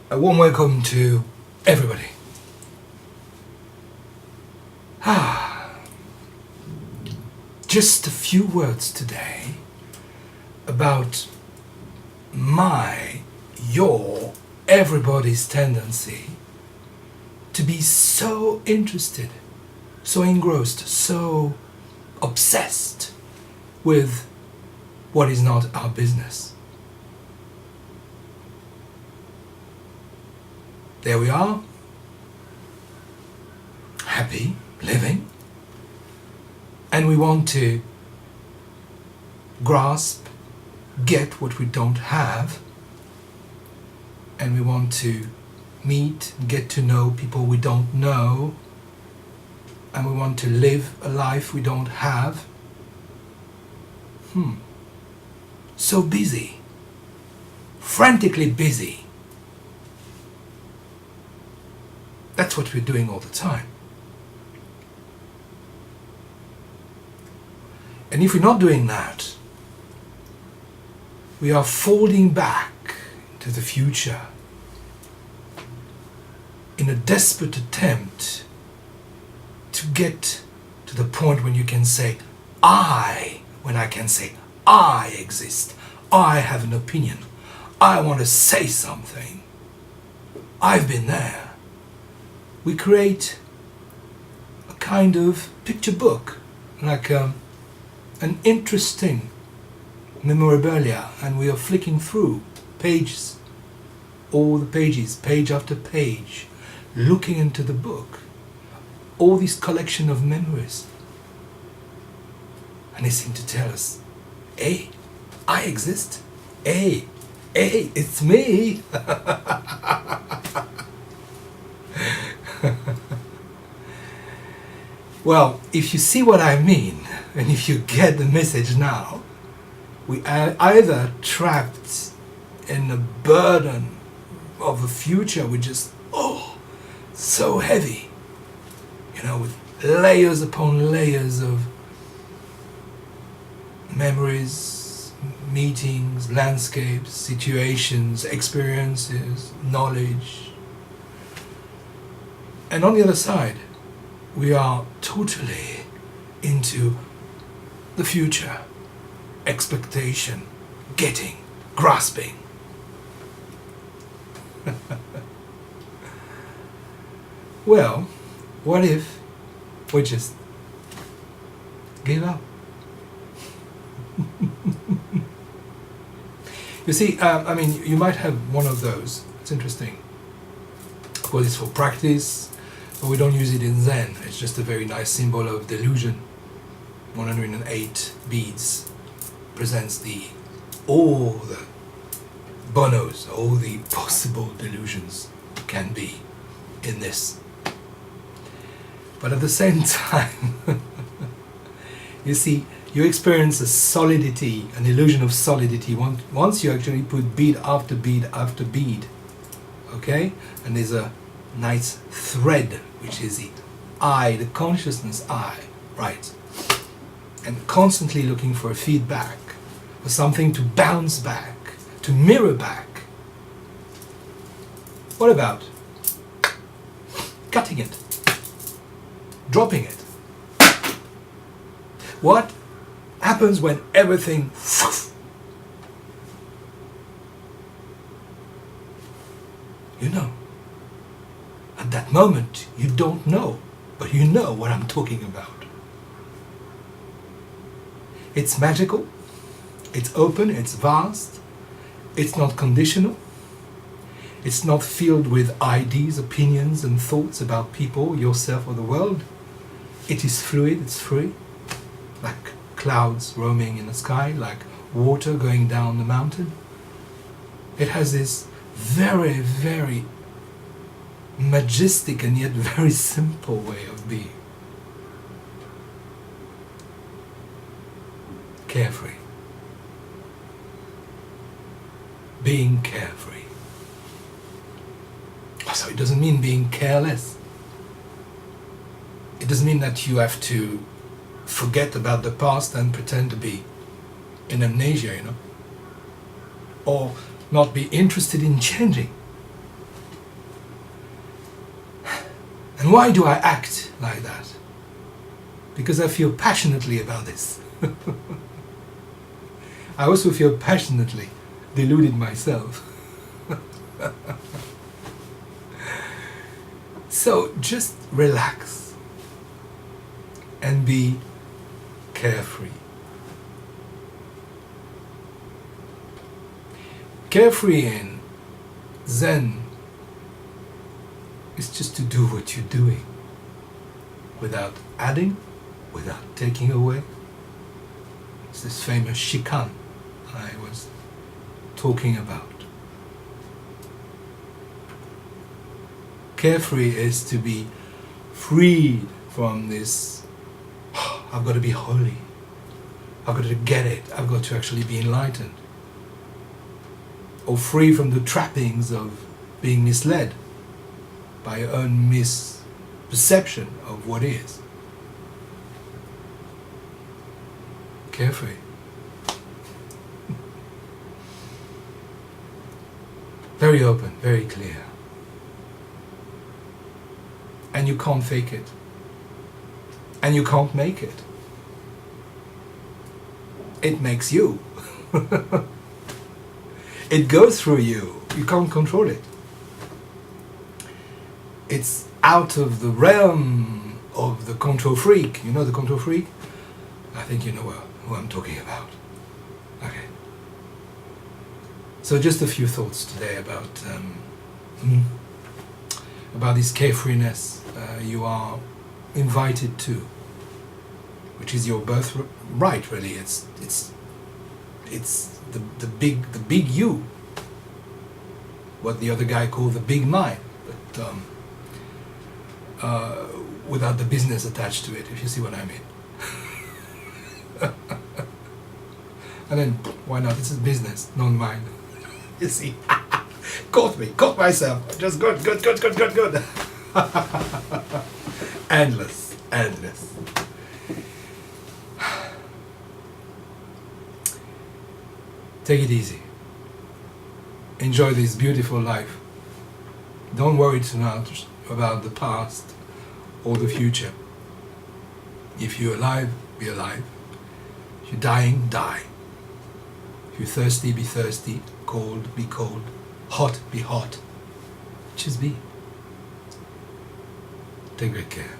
A warm welcome to everybody. Just a few words today about your, everybody's tendency to be so interested, so engrossed, so obsessed with what is not our business. There we are, happy, living, and we want to grasp, get what we don't have, and we want to meet, get to know people we don't know, and we want to live a life we don't have. So busy, frantically busy. That's what we're doing all the time. And if we're not doing that, we are folding back to the future in a desperate attempt to get to the point when you can say, when I can say, I exist, I have an opinion, I want to say something, I've been there. We create a kind of picture book, like an interesting memorabilia, and we are flicking through pages, all the pages, page after page, looking into the book, all this collection of memories. And they seem to tell us, hey, I exist. Hey, it's me. Well, if you see what I mean, and if you get the message now, we are either trapped in the burden of a future which is, so heavy, with layers upon layers of memories, meetings, landscapes, situations, experiences, knowledge. And on the other side, we are totally into the future, expectation, getting, grasping. Well, what if we just give up? You see, you might have one of those. It's interesting. Of course, it's for practice, but we don't use it in Zen. It's just a very nice symbol of delusion. 108 beads presents all the bonos, all the possible delusions can be in this. But at the same time, you see, you experience a solidity, an illusion of solidity once you actually put bead after bead after bead. Okay? And there's a nice thread, which is the I, the consciousness I, right? And constantly looking for a feedback, for something to bounce back, to mirror back. What about cutting it? Dropping it? What happens when everything at that moment you don't know, but you know what I'm talking about. It's magical, it's open, it's vast, it's not conditional, it's not filled with ideas, opinions and thoughts about people, yourself or the world. It is fluid, it's free, like clouds roaming in the sky, like water going down the mountain. It has this very, very majestic and yet very simple way of being. Carefree. Being carefree. So it doesn't mean being careless. It doesn't mean that you have to forget about the past and pretend to be in amnesia, or not be interested in changing. And why do I act like that? Because I feel passionately about this. I also feel passionately deluded myself. So just relax and be carefree. Carefree in Zen is just to do what you're doing without adding, without taking away. It's this famous shikan I was talking about. Carefree is to be freed from this, I've got to be holy, I've got to get it, I've got to actually be enlightened. Or free from the trappings of being misled by your own misperception of what is. Carefree. Very open, very clear. And you can't fake it. And you can't make it. It makes you. It goes through you. You can't control it. It's out of the realm of the control freak. You know the control freak? I think you know who I'm talking about. Okay. So just a few thoughts today about this carefreeness you are invited to, which is your birthright. Really, it's the big you. What the other guy called the big mind, but without the business attached to it. If you see what I mean. And then why not? This is business, not mine. You see, caught myself. Just good. Endless. Take it easy. Enjoy this beautiful life. Don't worry too much about the past or the future. If you're alive, be alive. If you're dying, die. If you're thirsty, be thirsty. Cold, be cold. Hot, be hot. Just be. Take great care.